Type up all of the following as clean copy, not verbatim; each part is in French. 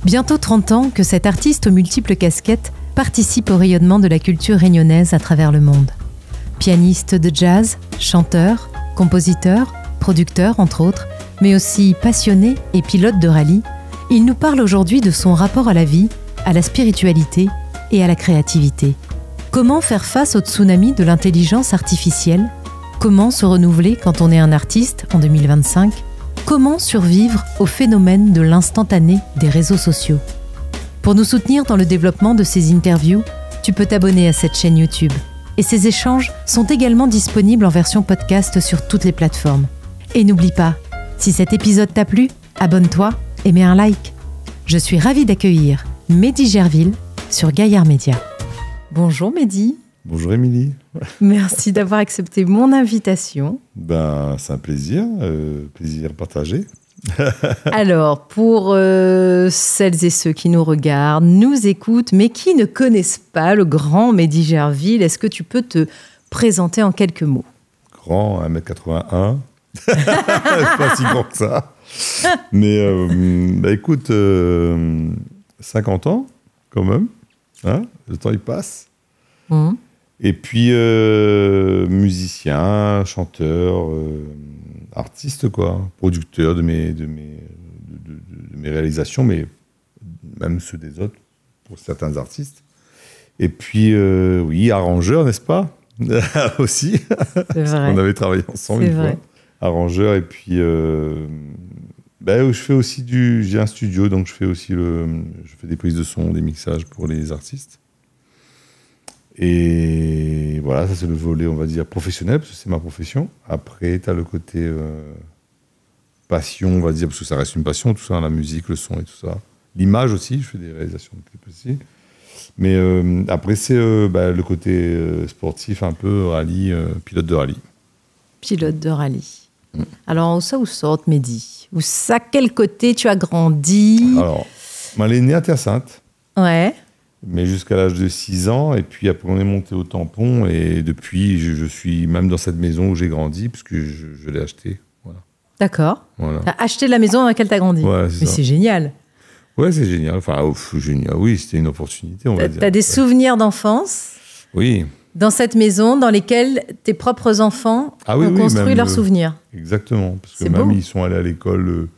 Bientôt 30 ans que cet artiste aux multiples casquettes participe au rayonnement de la culture réunionnaise à travers le monde. Pianiste de jazz, chanteur, compositeur, producteur entre autres, mais aussi passionné et pilote de rallye, il nous parle aujourd'hui de son rapport à la vie, à la spiritualité et à la créativité. Comment faire face au tsunami de l'intelligence artificielle ? Comment se renouveler quand on est un artiste en 2025 ? Comment survivre au phénomène de l'instantané des réseaux sociaux ? Pour nous soutenir dans le développement de ces interviews, tu peux t'abonner à cette chaîne YouTube. Et ces échanges sont également disponibles en version podcast sur toutes les plateformes. Et n'oublie pas, si cet épisode t'a plu, abonne-toi et mets un like. Je suis ravie d'accueillir Mehdi Gerville sur Gaillard Média. Bonjour Mehdi. Bonjour Émilie. Merci d'avoir accepté mon invitation. C'est un plaisir, plaisir partagé. Alors, pour celles et ceux qui nous regardent, nous écoutent, mais qui ne connaissent pas le grand Mehdi Gerville, est-ce que tu peux te présenter en quelques mots ? Grand, 1m81. Pas si grand que ça. Mais écoute, 50 ans quand même. Hein, le temps il passe. Et puis musicien, chanteur, artiste quoi, producteur de mes réalisations, mais même ceux des autres pour certains artistes. Et puis oui, arrangeur, n'est-ce pas? Aussi. C'est vrai. On avait travaillé ensemble une fois. Arrangeur et puis je fais aussi j'ai un studio donc je fais des prises de son, des mixages pour les artistes. Et voilà, ça c'est le volet, on va dire, professionnel, parce que c'est ma profession. Après, tu as le côté passion, on va dire, parce que ça reste une passion, tout ça, la musique, le son et tout ça. L'image aussi, je fais des réalisations de clips aussi. Mais après, c'est le côté sportif, un peu, rallye, pilote de rallye. Pilote de rallye. Alors, où sort Mehdi ? Quel côté tu as grandi ? Alors, elle est née à Terre-Sainte. Ouais. Mais jusqu'à l'âge de 6 ans, et puis après on est monté au Tampon, et depuis je suis même dans cette maison où j'ai grandi, puisque je l'ai achetée. Voilà. D'accord. Voilà. Tu as acheté la maison dans laquelle tu as grandi. Ouais, mais c'est génial. Ouais, c'est génial. Enfin, génial, oui, c'était une opportunité, on va dire. Tu as des souvenirs d'enfance ? Oui. Dans cette maison dans lesquelles tes propres enfants ont construit leurs souvenirs. Exactement, parce que c'est même beau. Ils sont allés à l'école...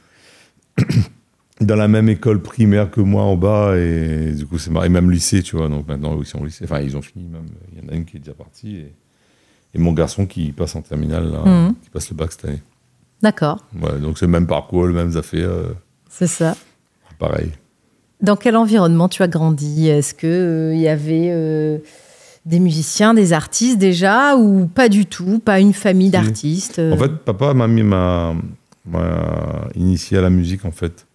dans la même école primaire que moi en bas, et du coup c'est marrant, et même lycée, tu vois, donc maintenant ils sont au lycée, enfin ils ont fini même, il y en a une qui est déjà partie, et mon garçon qui passe en terminale, là, qui passe le bac cette année. D'accord. Ouais, donc c'est le même parcours, les mêmes affaires. C'est ça. Pareil. Dans quel environnement tu as grandi ? Est-ce qu'il y avait des musiciens, des artistes déjà, ou pas du tout, pas une famille d'artistes ? En fait, papa m'a initié à la musique, en fait.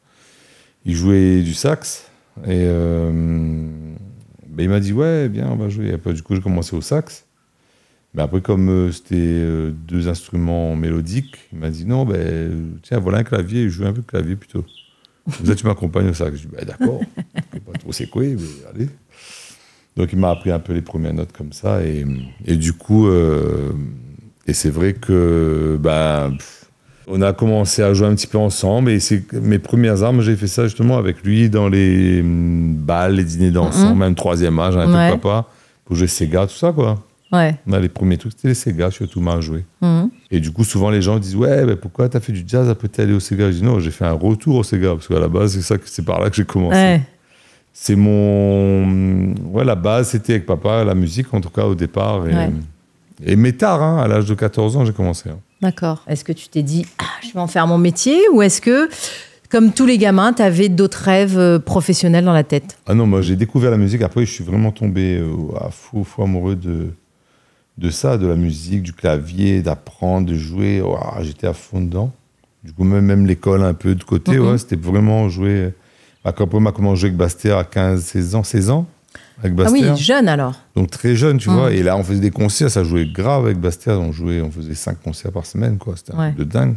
Il jouait du sax et il m'a dit ouais bien on va jouer. Et après, du coup j'ai commencé au sax, mais après comme c'était deux instruments mélodiques, il m'a dit non tiens voilà un clavier, je joue un peu de clavier plutôt. Comme ça tu m'accompagnes au sax. Je dis d'accord, je sais pas trop c'est quoi mais allez. Donc il m'a appris un peu les premières notes comme ça et du coup et c'est vrai que on a commencé à jouer un petit peu ensemble et c'est mes premières armes, j'ai fait ça justement avec lui dans les balles, les dîners dansants, même troisième âge, un peu de papa, pour jouer Sega, tout ça quoi. Ouais. On a les premiers trucs, c'était les Sega, surtout mal joué. Et du coup, souvent les gens disent ouais, pourquoi t'as fait du jazz après t'es allé au Sega ? Je dis non, j'ai fait un retour au Sega parce qu'à la base c'est par là que j'ai commencé. Ouais. C'est la base c'était avec papa, la musique en tout cas au départ et mais tard, à l'âge de 14 ans j'ai commencé. D'accord. Est-ce que tu t'es dit, je vais en faire mon métier, ou est-ce que, comme tous les gamins, tu avais d'autres rêves professionnels dans la tête ? Ah non, moi j'ai découvert la musique, après je suis vraiment tombé fou amoureux de ça, de la musique, du clavier, d'apprendre, de jouer. J'étais à fond dedans. Du coup, même l'école un peu de côté, c'était vraiment jouer. Quand on m'a commencé à jouer avec Bastère à 16 ans. Avec Bastère. Ah oui, jeune alors. Donc très jeune, tu vois. Et là, on faisait des concerts, ça jouait grave avec Bastère. On faisait 5 concerts par semaine, quoi. C'était un truc de dingue.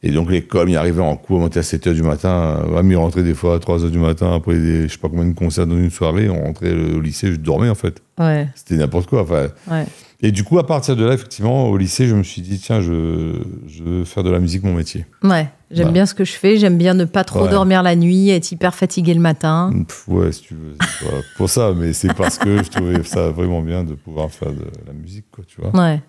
Et donc l'école, il arrivait en cours, on montait à 7h du matin, il rentrait des fois à 3h du matin, après je sais pas combien de concerts dans une soirée, on rentrait au lycée, je dormais en fait. Ouais. C'était n'importe quoi. Enfin. Ouais. Et du coup, à partir de là, effectivement, au lycée, je me suis dit, tiens, je veux faire de la musique mon métier. Ouais, j'aime bien ce que je fais, j'aime bien ne pas trop dormir la nuit, être hyper fatigué le matin. Ouais, si tu veux, c'est pas pour ça, mais c'est parce que je trouvais ça vraiment bien de pouvoir faire de la musique, quoi, tu vois. Ouais.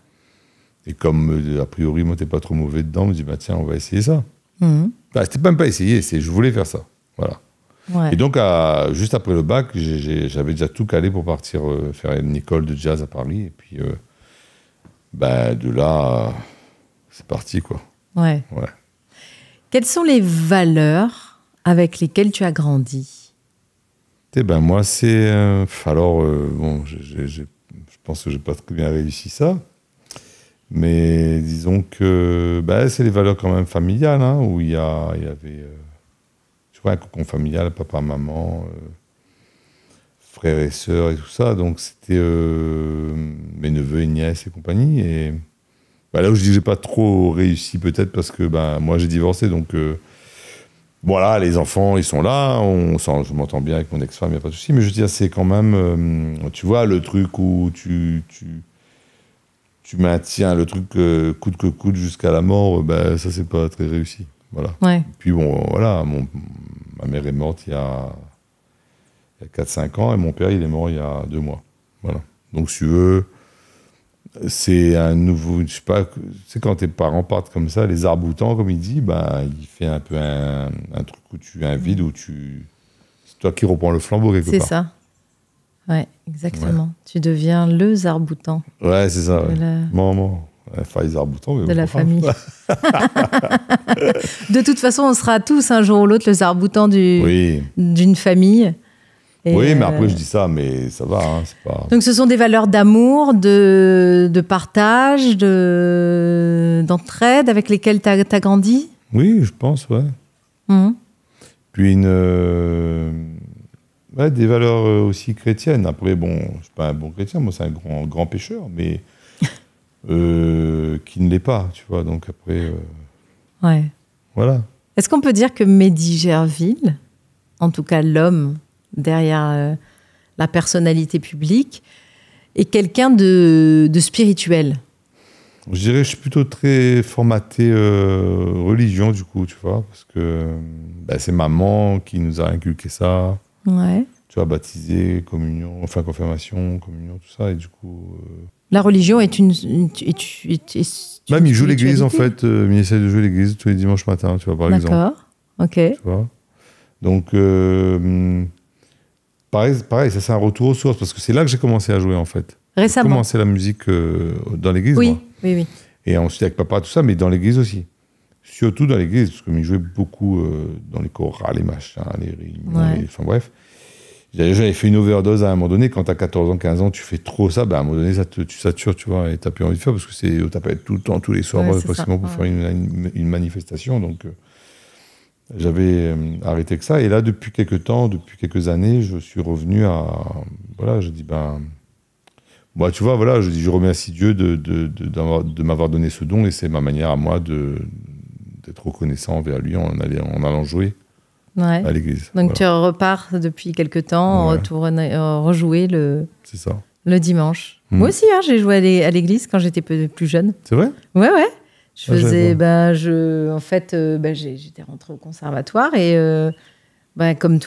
Et comme, a priori, moi, t'es pas trop mauvais dedans, je me dis, bah tiens, on va essayer ça. C'était même pas essayer, je voulais faire ça. Voilà. Ouais. Et donc, juste après le bac, j'avais déjà tout calé pour partir faire une école de jazz à Paris. Et puis, de là, c'est parti, quoi. Ouais. Quelles sont les valeurs avec lesquelles tu as grandi ? Moi, c'est... je pense que j'ai pas très bien réussi ça. Mais disons que c'est les valeurs quand même familiales, hein, où il y avait... tu vois, un cocon familial, papa, maman, frères et sœurs et tout ça. Donc, c'était mes neveux et nièces et compagnie. Et là où je dis que j'ai pas trop réussi, peut-être parce que moi, j'ai divorcé. Donc, voilà, les enfants, ils sont là. Je m'entends bien avec mon ex-femme, il n'y a pas de souci. Mais je veux dire, c'est quand même... tu vois, le truc où tu maintiens le truc coûte que coûte jusqu'à la mort, ça, c'est pas très réussi. Voilà. Ouais. Puis bon, voilà, ma mère est morte il y a 4-5 ans et mon père, il est mort il y a 2 mois. Voilà. Donc, si tu veux, c'est un nouveau... Je sais pas, tu sais, quand tes parents partent comme ça, les arcs-boutants, comme il dit, il fait un peu un truc où un vide où c'est toi qui reprends le flambeau quelque part. C'est ça. Ouais, exactement. Ouais. Tu deviens le Zarboutan. Ouais, c'est ça. Ouais. Maman. Enfin, les Zarboutan, mais de la famille. De toute façon, on sera tous un jour ou l'autre le Zarboutan d'une famille. Et oui, mais après, je dis ça, mais ça va. Hein, c'est pas... Donc, ce sont des valeurs d'amour, de partage, d'entraide avec lesquelles tu as grandi ? Oui, je pense, ouais. Puis des valeurs aussi chrétiennes. Après, bon, je ne suis pas un bon chrétien, moi, c'est un grand pécheur, mais qui ne l'est pas, tu vois. Donc après, voilà. Est-ce qu'on peut dire que Mehdi Gerville, en tout cas l'homme derrière la personnalité publique, est quelqu'un de spirituel ? Je dirais que je suis plutôt très formaté religion, du coup, tu vois, parce que c'est maman qui nous a inculqué ça. Ouais. Tu vois, baptisé, communion, enfin confirmation, communion, tout ça, et du coup... La religion est une même il joue l'église, en fait. Il essaie de jouer l'église tous les dimanches matins, tu vois, par exemple. D'accord, ok. Tu vois. Donc, pareil, ça c'est un retour aux sources, parce que c'est là que j'ai commencé à jouer, en fait. Récemment. J'ai commencé la musique dans l'église, oui, moi. Oui. Et ensuite avec papa, tout ça, mais dans l'église aussi. Surtout dans l'église, parce que il jouait beaucoup dans les chorales, les machins, les réunions, enfin bref. J'avais fait une overdose à un moment donné. Quand t'as 14 ans, 15 ans, tu fais trop ça, à un moment donné, tu satures, tu vois, et t'as plus envie de faire, parce que t'as pas être tout le temps, tous les soirs, approximativement, pour faire une manifestation. Donc, j'avais arrêté que ça. Et là, depuis quelques années, je suis revenu à... Voilà, je dis, tu vois, voilà, je remercie Dieu de m'avoir donné ce don, et c'est ma manière à moi d'être reconnaissant envers lui en allant jouer à l'église. Donc tu repars depuis quelque temps, rejouer c'est ça. Le dimanche. Moi aussi, j'ai joué à l'église quand j'étais plus jeune. C'est vrai ? Ouais. Je faisais, j'étais rentrée au conservatoire et comme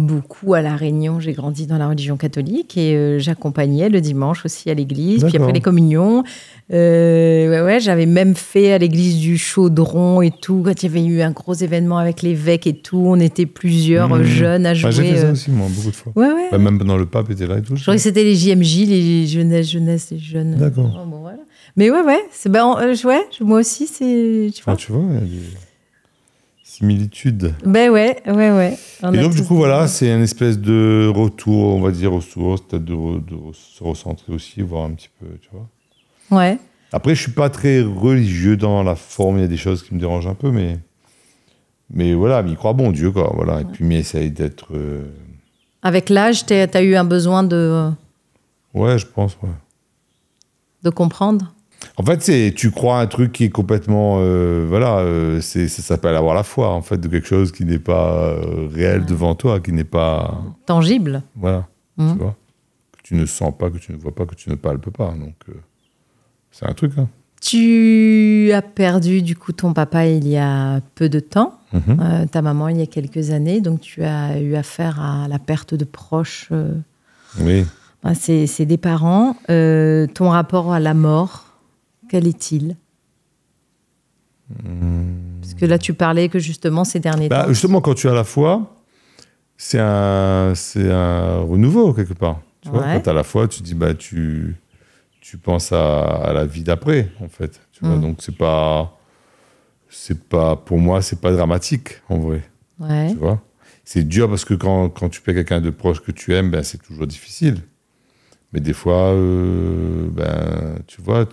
beaucoup à La Réunion, j'ai grandi dans la religion catholique et j'accompagnais le dimanche aussi à l'église. D'accord. Puis après les communions, j'avais même fait à l'église du Chaudron et tout. Quand il y avait eu un gros événement avec l'évêque et tout, on était plusieurs jeunes à jouer. J'ai fait ça aussi, moi, beaucoup de fois. Ouais. Même dans le pape était là et tout. Je crois que c'était les JMJ, les jeunesse, les jeunes. D'accord. Voilà. Mais moi aussi, c'est... Tu vois, il y a des similitudes. Ouais. Et donc, du coup, voilà, c'est une espèce de retour, on va dire, aux sources, peut-être de se recentrer aussi, voir un petit peu, tu vois. Ouais. Après, je suis pas très religieux dans la forme, il y a des choses qui me dérangent un peu, mais voilà, mais il croit bon Dieu, quoi, voilà. Ouais. Et puis, il essaye d'être... Avec l'âge, t'as eu un besoin de... Ouais, je pense, ouais. De comprendre ? En fait, tu crois à un truc qui est complètement... ça s'appelle avoir la foi, en fait, de quelque chose qui n'est pas réel devant toi, qui n'est pas... Tangible. Voilà, tu vois. Que tu ne sens pas, que tu ne vois pas, que tu ne palpes pas. Donc, c'est un truc, hein. Tu as perdu, du coup, ton papa il y a peu de temps. Ta maman il y a quelques années. Donc, tu as eu affaire à la perte de proches. Oui. C'est des parents. Ton rapport à la mort, quel est-il? Parce que là, tu parlais que justement, ces derniers temps... Justement, quand tu as la foi, c'est un renouveau, quelque part. Tu vois, quand tu as la foi, tu dis, tu penses à la vie d'après, en fait. Tu vois, donc, c'est pas, pour moi, c'est pas dramatique, en vrai. Ouais. Tu vois, c'est dur parce que quand tu perds quelqu'un de proche que tu aimes, c'est toujours difficile. Mais des fois, tu vois,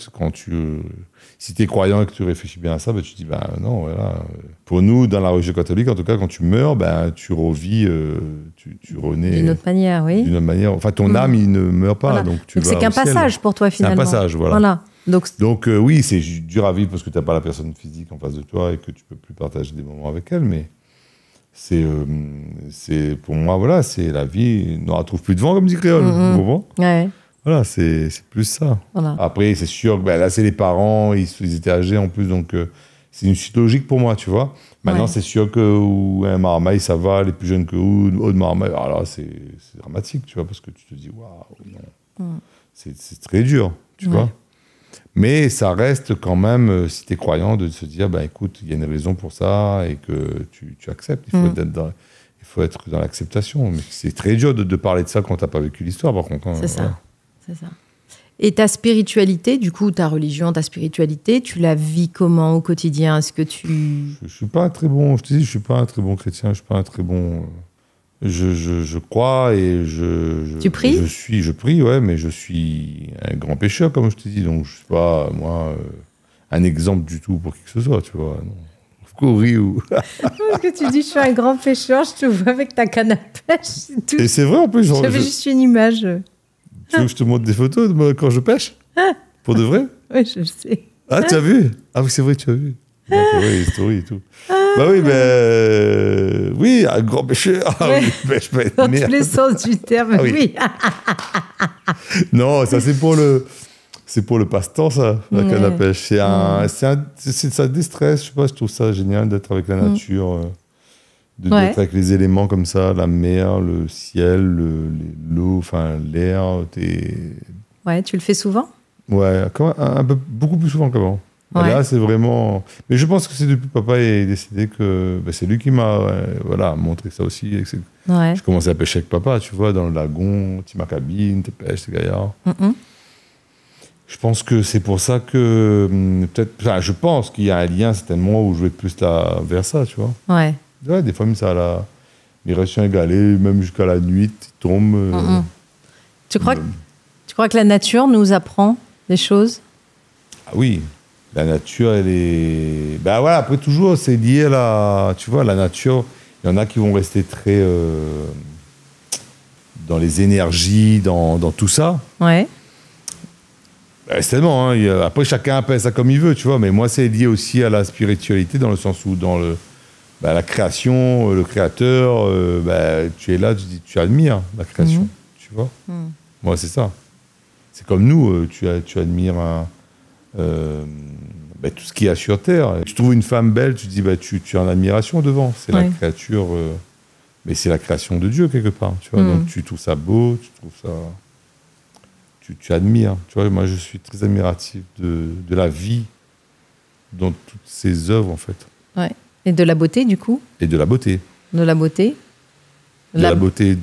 si tu es croyant et que tu réfléchis bien à ça, tu te dis, non, voilà. Pour nous, dans la religion catholique, en tout cas, quand tu meurs, tu revis, tu renais. D'une autre manière, oui. D'une autre manière. Enfin, ton âme, il ne meurt pas. Voilà. Donc, c'est qu'un passage pour toi, finalement. C'est un passage, voilà. Donc oui, c'est dur à vivre parce que tu n'as pas la personne physique en face de toi et que tu ne peux plus partager des moments avec elle, mais c'est pour moi, voilà, c'est la vie, on ne la trouve plus de vent, comme dit Créole. Tu comprends ? Ouais. Voilà, c'est plus ça. Voilà. Après, c'est sûr que là, c'est les parents, ils étaient âgés en plus, donc c'est une suite logique pour moi, tu vois. Maintenant, c'est sûr que un Marmaille, ça va, les plus jeunes que autre Marmaille, alors là, c'est dramatique, tu vois, parce que tu te dis, waouh, non. C'est très dur, tu vois. Mais ça reste quand même, si tu es croyant, de se dire, écoute, il y a une raison pour ça et que tu acceptes. Il faut être dans l'acceptation. Mais c'est très dur de parler de ça quand tu n'as pas vécu l'histoire, par contre. C'est ça. C'est ça. Et ta spiritualité, du coup, ta religion, ta spiritualité, tu la vis comment au quotidien? Est-ce que tu... Je suis pas un très bon, je te dis, je suis pas un très bon chrétien, je suis pas un très bon... Je crois et Tu pries? Je prie, ouais, mais je suis un grand pécheur, comme je te dis, donc je suis pas, moi, un exemple du tout pour qui que ce soit, tu vois. Non. Parce que tu dis, je suis un grand pécheur, je te vois avec ta canne à pêche. Tout. Et c'est vrai, en plus. J'avais juste une image. Tu veux que je te montre des photos de moi quand je pêche? Pour de vrai? Oui, je sais. Ah, tu as vu? Ah oui, c'est vrai, tu as vu. Oui, les stories et tout. Oui, un grand pêcheur. Ouais. Oui, je peux être dans tous les sens du terme, oui. Non, ça c'est pour le passe-temps, ça, la canne à pêche. Ça déstresse, je sais pas, je trouve ça génial d'être avec la nature, d'être avec les éléments comme ça, la mer, le ciel, l'eau, enfin l'air. Ouais, tu le fais souvent? Ouais, beaucoup plus souvent qu'avant. Ouais. Là, c'est vraiment... Mais je pense que c'est depuis que papa est décédé que c'est lui qui m'a montré ça aussi. Ouais. Je commençais à pêcher avec papa, tu vois, dans le lagon, tu ma cabine, tu pêches, t'es gaillard. Je pense que c'est pour ça que... je pense qu'il y a un lien certainement où je vais plus vers ça, tu vois. Ouais. Ouais, des fois, ça a mes réactions égalées, même jusqu'à la nuit, tu tombes. Tu crois que la nature nous apprend des choses? Ah oui. La nature, elle est... après, toujours, c'est lié à la nature. Il y en a qui vont rester très... dans les énergies, dans tout ça. Ouais. C'est tellement, hein. Après, chacun appelle ça comme il veut, tu vois. Mais moi, c'est lié aussi à la spiritualité, dans le sens où, dans la création, le créateur, tu es là, tu admires la création, tu vois. Moi, c'est ça. C'est comme nous, tu admires tout ce qu'il y a sur Terre. Tu trouves une femme belle, tu te dis, tu es en admiration devant. C'est la créature, mais c'est la création de Dieu, quelque part. Tu vois. Donc, tu trouves ça beau, tu trouves ça... Tu admires. Tu vois, moi, je suis très admiratif de la vie dans toutes ces œuvres, en fait. Ouais. Et de la beauté, du coup? Et de la beauté. De la beauté? De la beauté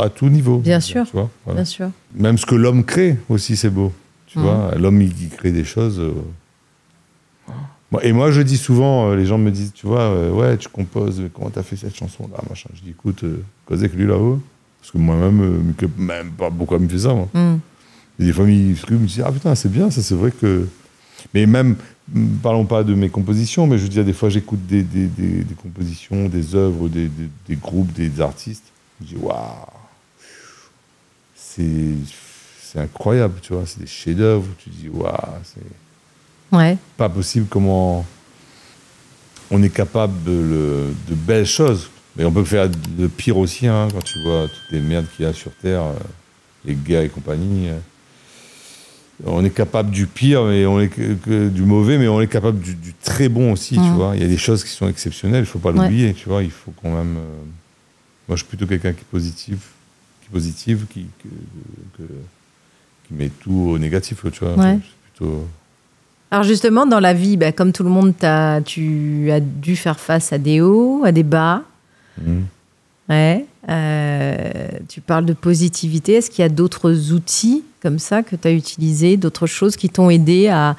à tout niveau. Bien sûr. Tu vois, voilà. Bien sûr. Même ce que l'homme crée aussi, c'est beau. Tu vois, l'homme, il crée des choses. Et moi, je dis souvent, les gens me disent, tu vois, ouais, tu composes, comment t'as fait cette chanson-là, machin. Je dis, écoute, causez avec lui là-haut. Parce que moi-même, même pas beaucoup me fait ça, moi. Et des fois, il me dit, ah putain, c'est bien, ça, c'est vrai que. Mais même, parlons pas de mes compositions, mais je veux dire, des fois, j'écoute des compositions, des œuvres, des groupes, des artistes. Je dis, waouh, c'est incroyable, tu vois, c'est des chefs-d'œuvre. Tu dis, waouh, Ouais. Pas possible comment on est capable de belles choses. Mais on peut faire le pire aussi, hein, quand tu vois toutes les merdes qu'il y a sur Terre, les guerres et compagnie. On est capable du pire, mais du mauvais, mais on est capable du très bon aussi, tu vois. Il y a des choses qui sont exceptionnelles, il ne faut pas l'oublier, tu vois. Il faut quand même... moi, je suis plutôt quelqu'un qui est positif, qui met tout au négatif, tu vois. Ouais. Plutôt... Alors justement, dans la vie, comme tout le monde, tu as dû faire face à des hauts, à des bas. Ouais. Tu parles de positivité. Est-ce qu'il y a d'autres outils comme ça que tu as utilisés, d'autres choses qui t'ont aidé à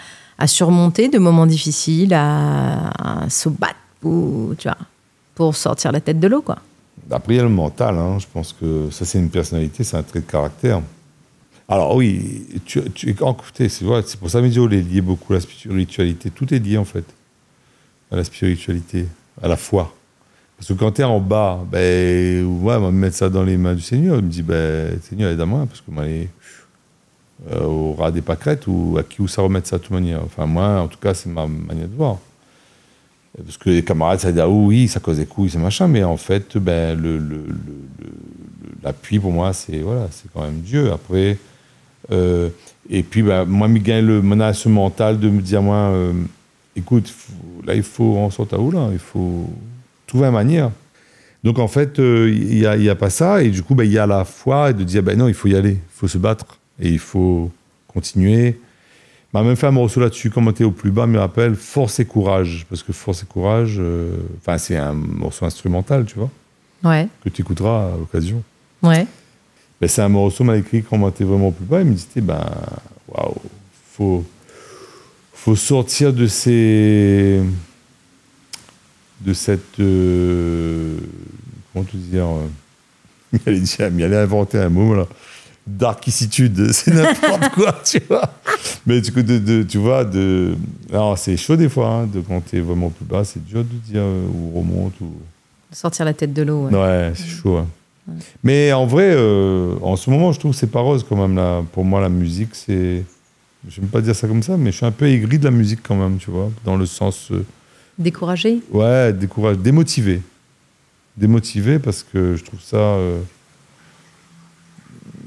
surmonter de moments difficiles, à se battre pour sortir la tête de l'eau, quoi? Après, il y a le mental. Hein. Je pense que ça, c'est une personnalité, c'est un trait de caractère. Alors oui, écoutez, c'est pour ça que Médio est lié beaucoup à la spiritualité. Tout est lié, en fait, à la spiritualité, à la foi. Parce que quand tu es en bas, on va me mettre ça dans les mains du Seigneur. Il me dit, Seigneur, aide-moi, parce que moi, au ras des pâquerettes, ou à qui où ça remettre ça de toute manière. Enfin, moi, en tout cas, c'est ma manière de voir. Parce que les camarades, ça dit, oui, ça cause des couilles, c'est machin, mais en fait, l'appui, pour moi, c'est quand même Dieu. Après, et puis, moi, il gagne ce mental de me dire, moi, écoute, là, il faut en sortir où, là? Il faut trouver une manière. Donc, en fait, il y a pas ça, et du coup, il y a la foi, et de dire, non, il faut y aller, il faut se battre, et il faut continuer. On m'a même fait un morceau là-dessus, quand on était au plus bas, me rappelle Force et Courage, parce que Force et Courage, c'est un morceau instrumental, tu vois, ouais, que tu écouteras à l'occasion. Ouais. C'est un morceau mal écrit quand on était vraiment au plus bas, il me disait, waouh, faut sortir de cette... comment te dire il allait inventer un mot, là. Darkissitude, c'est n'importe quoi, tu vois. Mais du coup, tu vois, alors, c'est chaud des fois, hein, quand t'es vraiment plus bas, c'est dur de dire où on remonte. Sortir la tête de l'eau. Ouais, c'est chaud. Hein. Ouais. Mais en vrai, en ce moment, je trouve que c'est pas rose quand même. Là. Pour moi, la musique, c'est... Je n'aime pas dire ça comme ça, mais je suis un peu aigri de la musique quand même, tu vois, dans le sens... Découragé ? Ouais, démotivé. Démotivé parce que je trouve ça...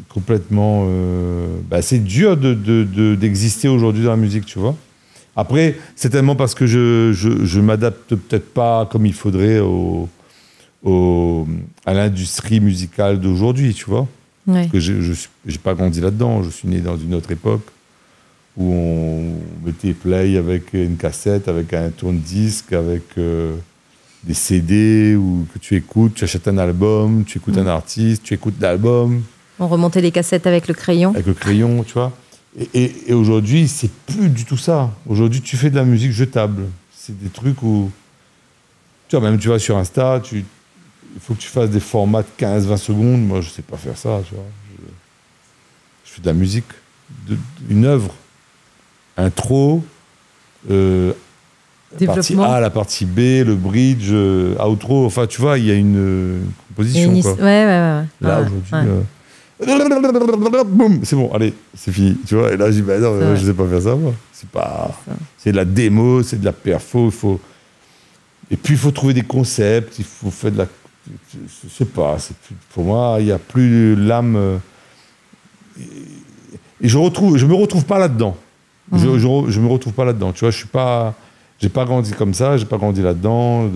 complètement... c'est dur d'exister aujourd'hui dans la musique, tu vois. Après, c'est tellement parce que je m'adapte peut-être pas comme il faudrait à l'industrie musicale d'aujourd'hui, tu vois. Ouais. Parce que je n'ai pas grandi là-dedans. Je suis né dans une autre époque où on mettait play avec une cassette, avec un tourne-disque, avec des CD, où que tu écoutes, tu achètes un album, tu écoutes un artiste, tu écoutes l'album. On remontait les cassettes avec le crayon. Avec le crayon, tu vois. Et aujourd'hui, c'est plus du tout ça. Aujourd'hui, tu fais de la musique jetable. C'est des trucs où... Tu vois, même tu vas sur Insta, il faut que tu fasses des formats de 15-20 secondes. Moi, je ne sais pas faire ça, tu vois. Je fais de la musique, une œuvre, intro, partie A, la partie B, le bridge, outro. Enfin, tu vois, il y a une composition, quoi. Ouais. Là, aujourd'hui... Boum, c'est bon, allez, c'est fini, tu vois. Et là, je dis, non, je sais pas faire ça, moi. C'est de la démo, c'est de la perfo, et puis il faut trouver des concepts, il faut faire de la... Je sais pas, pour moi, il n'y a plus l'âme... Et je me retrouve pas là-dedans. Je me retrouve pas là-dedans, tu vois, j'ai pas grandi comme ça, j'ai pas grandi là-dedans.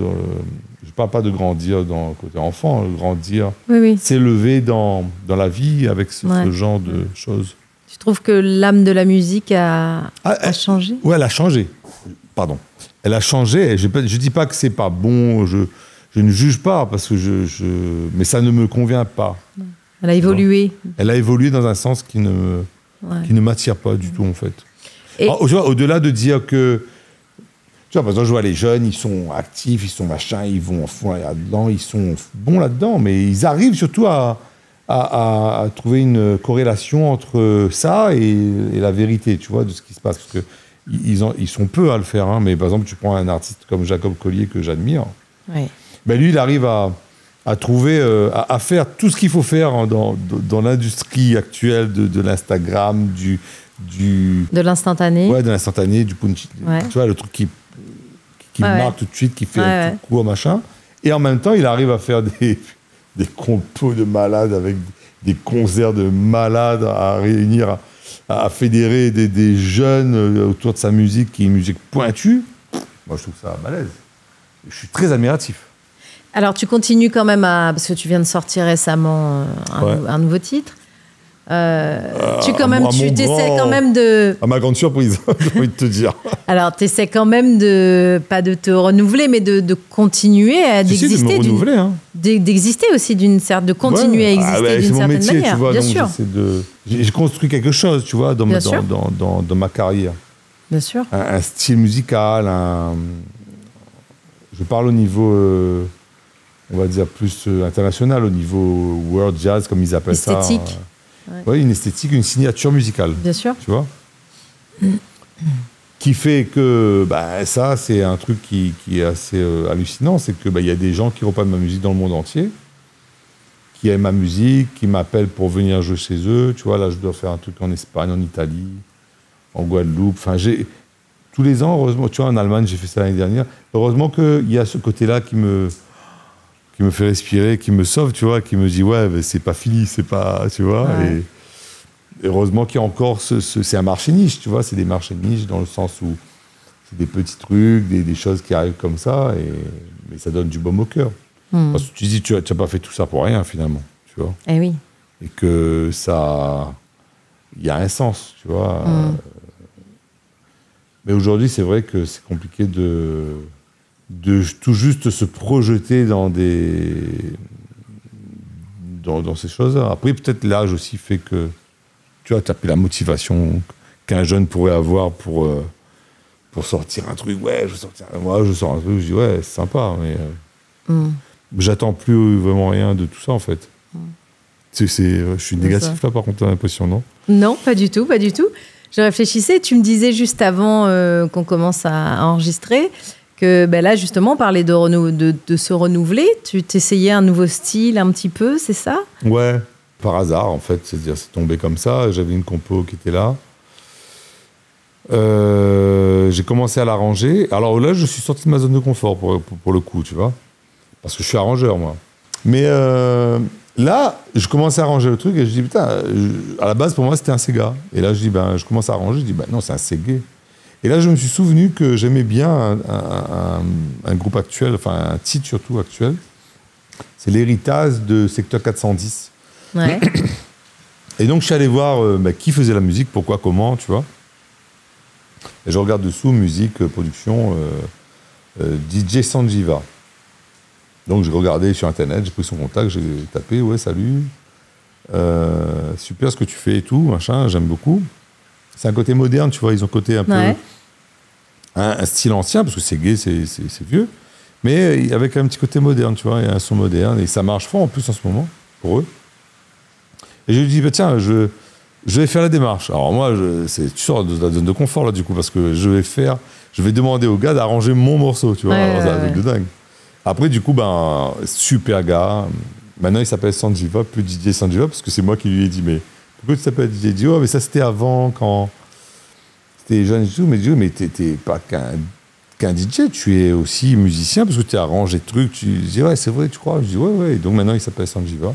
Je parle pas de grandir dans le côté enfant, grandir, s'élever dans la vie avec ce genre de choses. Tu trouves que l'âme de la musique a changé ? Oui, elle a changé. Pardon. Elle a changé. Je dis pas que c'est pas bon, je ne juge pas, parce que mais ça ne me convient pas. Elle a évolué. Elle a évolué dans un sens qui ne m'attire pas du tout, en fait. Alors, au-delà de dire que... Tu vois, par exemple, je vois les jeunes, ils sont actifs, ils sont machins, ils vont en fond là-dedans, ils sont bons là-dedans, mais ils arrivent surtout à trouver une corrélation entre ça et la vérité, tu vois, de ce qui se passe. Parce qu'ils sont peu à le faire, hein, mais par exemple, tu prends un artiste comme Jacob Collier, que j'admire, lui, il arrive à trouver, à faire tout ce qu'il faut faire dans l'industrie actuelle de l'Instagram, De l'instantané. Ouais, de l'instantané, du punch. Ouais. Tu vois, le truc qui marque tout de suite, qui fait un tout court, machin. Et en même temps, il arrive à faire des compos de malades avec des concerts de malades, à réunir, à fédérer des jeunes autour de sa musique, qui est une musique pointue. Moi, je trouve ça balèze. Je suis très admiratif. Alors, tu continues quand même parce que tu viens de sortir récemment un nouveau titre. Tu essaies quand même de... À ma grande surprise, j'ai envie de te dire. Alors, tu essaies quand même pas de te renouveler, mais de continuer d'exister. De me renouveler, d'exister aussi de continuer à exister d'une certaine métier, manière. Tu vois, bien donc sûr. J'ai construit quelque chose, tu vois, dans ma carrière. Bien sûr. Un style musical, je parle au niveau, on va dire, plus international, au niveau world jazz, comme ils appellent ça. Esthétique. Oui, une esthétique, une signature musicale. Bien sûr. Tu vois qui fait que, ça, c'est un truc qui est assez hallucinant, c'est que y a des gens qui reprennent ma musique dans le monde entier, qui aiment ma musique, qui m'appellent pour venir jouer chez eux. Tu vois, là, je dois faire un truc en Espagne, en Italie, en Guadeloupe. Enfin, tous les ans, heureusement, tu vois, en Allemagne, j'ai fait ça l'année dernière. Heureusement qu'il y a ce côté-là qui me fait respirer, qui me sauve, tu vois, qui me dit, ouais, c'est pas fini, c'est pas, tu vois. Ouais. Et heureusement qu'il y a encore c'est un marché niche, tu vois, c'est des marchés niches dans le sens où c'est des petits trucs, des choses qui arrivent comme ça, mais ça donne du baume au cœur. Parce que tu dis, tu n'as pas fait tout ça pour rien, finalement, tu vois. Eh oui. Et que ça... Il y a un sens, tu vois. Mais aujourd'hui, c'est vrai que c'est compliqué de tout juste se projeter dans ces choses-là. Après, peut-être l'âge aussi fait que, tu vois, tu as plus la motivation qu'un jeune pourrait avoir pour sortir un truc. Ouais, je sors un truc, je dis, ouais, c'est sympa, mais j'attends plus vraiment rien de tout ça, en fait. Je suis négatif, là, par contre, t'as l'impression, non ? Non, pas du tout, pas du tout. Je réfléchissais, tu me disais juste avant qu'on commence à enregistrer que là, justement, on parlait de se renouveler. Tu t'essayais un nouveau style un petit peu, c'est ça ? Ouais, par hasard, en fait. C'est-à-dire, c'est tombé comme ça. J'avais une compo qui était là. J'ai commencé à l'arranger. Alors là, je suis sorti de ma zone de confort, pour le coup, tu vois. Parce que je suis arrangeur, moi. Mais là, je commençais à arranger le truc et je dis, putain, à la base, pour moi, c'était un Sega. Et là, je dis, je commence à arranger. Je dis, non, c'est un Sega. Et là, je me suis souvenu que j'aimais bien un groupe actuel, enfin un titre surtout actuel. C'est l'héritage de Secteur 410. Ouais. Et donc, je suis allé voir qui faisait la musique, pourquoi, comment, tu vois. Et je regarde dessous, musique, production, DJ Sanjiva. Donc, j'ai regardé sur Internet, j'ai pris son contact, j'ai tapé, ouais, salut, super ce que tu fais et tout, machin, j'aime beaucoup. C'est un côté moderne, tu vois, ils ont côté un peu... Un style ancien, parce que c'est gay, c'est vieux, mais avec un petit côté moderne, tu vois, il y a un son moderne, et ça marche fort en plus en ce moment, pour eux. Et je lui dis, tiens, je vais faire la démarche. Alors moi, tu sors de la zone de confort, là, du coup, parce que je vais demander au gars d'arranger mon morceau, tu vois, c'est un truc de dingue. Après, du coup, super gars, maintenant il s'appelle Sanjiva, plus DJ Sanjiva, parce que c'est moi qui lui ai dit, mais pourquoi tu t'appelles DJ ? Il dit, mais ça c'était avant, quand... C'était jeune et tout, mais t'es pas qu'un DJ, tu es aussi musicien, parce que tu arranges des trucs, tu dis, ouais, c'est vrai, tu crois ? Je dis, ouais, donc maintenant il s'appelle Sanjiva.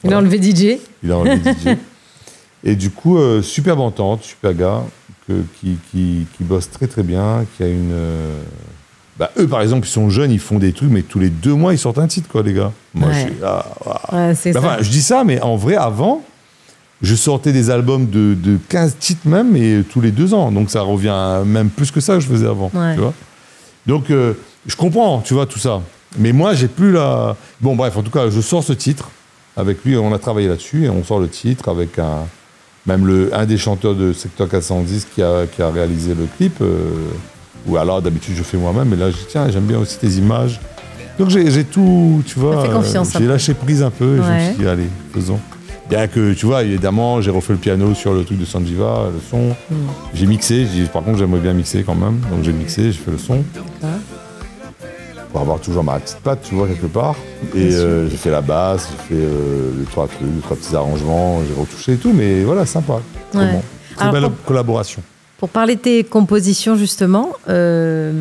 Il a enlevé DJ. Il a enlevé DJ. Et du coup, super entente, super gars, qui bosse très très bien, qui a une... eux, par exemple, ils sont jeunes, ils font des trucs, mais tous les 2 mois, ils sortent un titre, quoi, les gars. Moi, je suis là... Ouais, c'est ça. Je dis ça, mais en vrai, avant... Je sortais des albums de 15 titres même, et tous les 2 ans. Donc ça revient même plus que ça que je faisais avant. Ouais. Tu vois. Donc je comprends, tu vois, tout ça. Mais moi, j'ai plus la... Bon, bref, en tout cas, je sors ce titre. Avec lui, on a travaillé là-dessus, et on sort le titre avec un des chanteurs de Secteur 410 qui a réalisé le clip. Ou alors, d'habitude, je fais moi-même. Mais là, je dis, tiens, j'aime bien aussi tes images. Donc j'ai tout, tu vois. fait confiance, j'ai lâché prise un peu, et je me suis dit, allez, faisons. Bien que, tu vois, évidemment, j'ai refait le piano sur le truc de Sanjiva, le son. J'ai mixé, par contre, j'aimerais bien mixer quand même. Donc j'ai mixé, j'ai fait le son. Pour avoir toujours ma petite patte, tu vois, quelque part. Et j'ai fait la basse, j'ai fait les 3 petits arrangements, j'ai retouché et tout, mais voilà, sympa. Ouais. Bon. très belle collaboration. Pour parler de tes compositions, justement, là,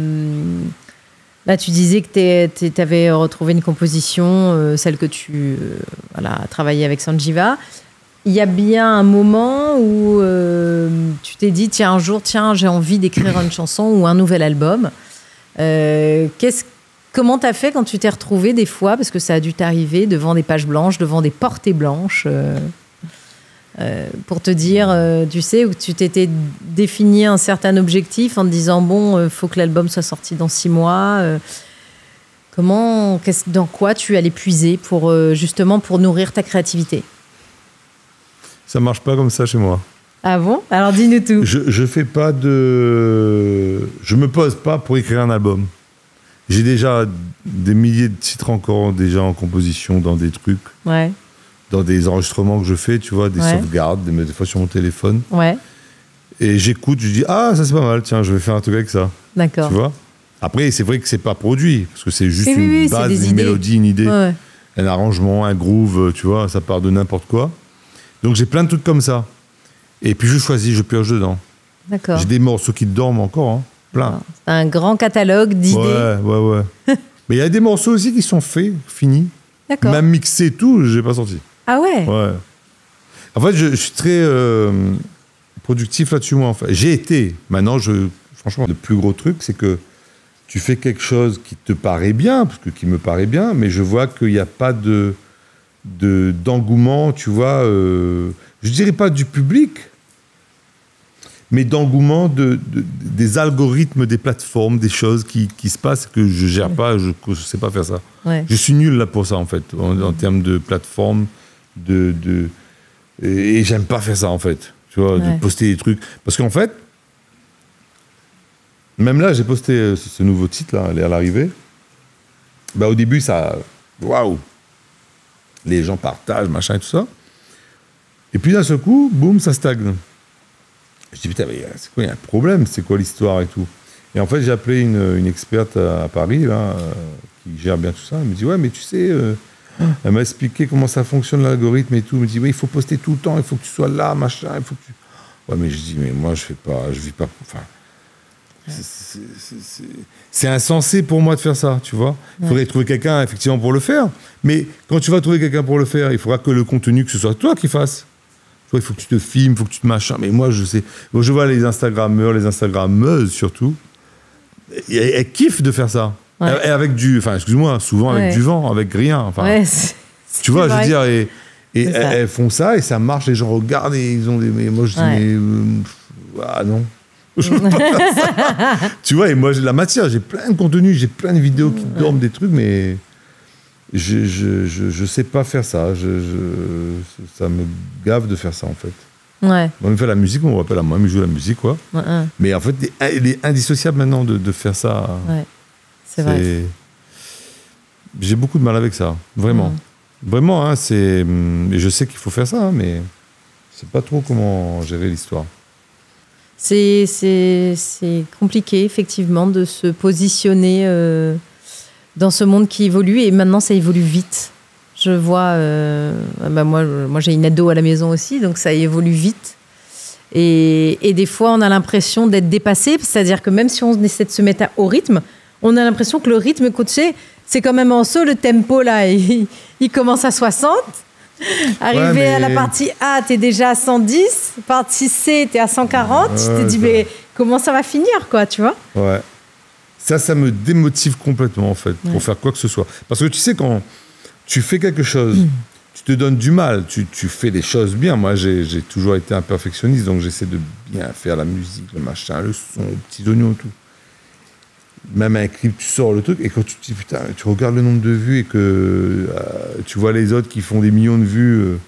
tu disais que tu avais retrouvé une composition, celle que tu as travaillée avec Sanjiva. Il y a bien un moment où tu t'es dit, tiens, un jour, j'ai envie d'écrire une chanson ou un nouvel album. Comment t'as fait quand tu t'es retrouvé des fois, parce que ça a dû t'arriver, devant des pages blanches, devant des portées blanches, pour te dire, tu sais, où tu t'étais défini un certain objectif en te disant, bon, faut que l'album soit sorti dans 6 mois. Dans quoi tu allais puiser justement pour nourrir ta créativité? Ça marche pas comme ça chez moi. Ah bon? Alors dis-nous tout. Je fais pas de... Je me pose pas pour écrire un album. J'ai déjà des milliers de titres encore déjà en composition dans des trucs. Ouais. Dans des enregistrements que je fais, tu vois, des sauvegardes, des fois sur mon téléphone. Ouais. Et j'écoute, je dis, ah, ça c'est pas mal, tiens, je vais faire un truc avec ça. D'accord. Tu vois? Après, c'est vrai que c'est pas produit, parce que c'est juste une base, une mélodie, une idée, un arrangement, un groove, tu vois, ça part de n'importe quoi. Donc j'ai plein de trucs comme ça. Et puis je choisis, je pioche dedans. D'accord. J'ai des morceaux qui dorment encore, hein, plein. C'est un grand catalogue d'idées. Ouais. Mais il y a des morceaux aussi qui sont faits, finis. D'accord. Même mixés et tout, j'ai pas sorti. Ah ouais? Ouais. En fait, je suis très productif là-dessus, moi. En fait. J'ai été. Maintenant, franchement, le plus gros truc, c'est que tu fais quelque chose qui te paraît bien, qui me paraît bien, mais je vois qu'il n'y a pas d'engouement, tu vois, je dirais pas du public, mais d'engouement des algorithmes, des plateformes, des choses qui se passent que je gère pas, je sais pas faire ça. Ouais. Je suis nul là pour ça en fait, en termes de plateforme, et j'aime pas faire ça en fait, tu vois, de poster des trucs, parce qu'en fait, même là j'ai posté ce nouveau titre là, à l'arrivée, bah au début ça, waouh. Les gens partagent, machin et tout ça. Et puis d'un seul coup, boum, ça stagne. Je dis, putain, mais c'est quoi, il y a un problème, c'est quoi l'histoire et tout. Et en fait, j'ai appelé une experte à Paris, là, qui gère bien tout ça. Elle me dit, ouais, mais tu sais, elle m'a expliqué comment ça fonctionne l'algorithme et tout. Elle me dit, ouais, il faut poster tout le temps, il faut que tu sois là, machin, il faut que tu... Ouais, mais je dis, mais moi, je vis pas... Enfin, c'est insensé pour moi de faire ça, tu vois. Il faudrait trouver quelqu'un, effectivement, pour le faire. Mais quand tu vas trouver quelqu'un pour le faire, il faudra que le contenu, que ce soit toi qui fasses. Il faut que tu te filmes, il faut que tu te machins. Mais moi, je sais... Bon, je vois les Instagrammeurs, les Instagrammeuses, surtout. Elles kiffent de faire ça. Ouais. Et avec du... Enfin, excuse-moi, souvent avec du vent, avec rien. Enfin, tu vois, je veux dire... Et elles font ça, et ça marche, les gens regardent, et ils ont des... Mais moi, je dis, mais... ah non. Tu vois, et moi j'ai de la matière, j'ai plein de contenu, j'ai plein de vidéos qui dorment, des trucs, mais je sais pas faire ça. Ça me gave de faire ça en fait. Ouais. On fait la musique, on rappelle à moi, mais je joue la musique quoi. Mais en fait, il est indissociable maintenant de faire ça. Ouais. C'est vrai. J'ai beaucoup de mal avec ça, vraiment. Vraiment, hein, et je sais qu'il faut faire ça, hein, mais je sais pas trop comment gérer l'histoire. C'est compliqué, effectivement, de se positionner dans ce monde qui évolue. Et maintenant, ça évolue vite. Je vois... moi, j'ai une ado à la maison aussi, donc ça évolue vite. Et des fois, on a l'impression d'être dépassé. C'est-à-dire que même si on essaie de se mettre au rythme, on a l'impression que le rythme coaché, c'est quand même en saut. Le tempo, là, il commence à 60. Arrivé à la partie A, t'es déjà à 110. Partie C, t'es à 140. Tu te dis, mais comment ça va finir, quoi, tu vois? Ouais. Ça me démotive complètement, en fait, pour faire quoi que ce soit. Parce que tu sais, quand tu fais quelque chose, tu te donnes du mal, tu fais des choses bien. Moi, j'ai toujours été un perfectionniste, donc j'essaie de bien faire la musique, le machin, le son, les petits oignons, tout. Même un clip, tu sors le truc, et quand tu te dis, putain, tu regardes le nombre de vues et que tu vois les autres qui font des millions de vues,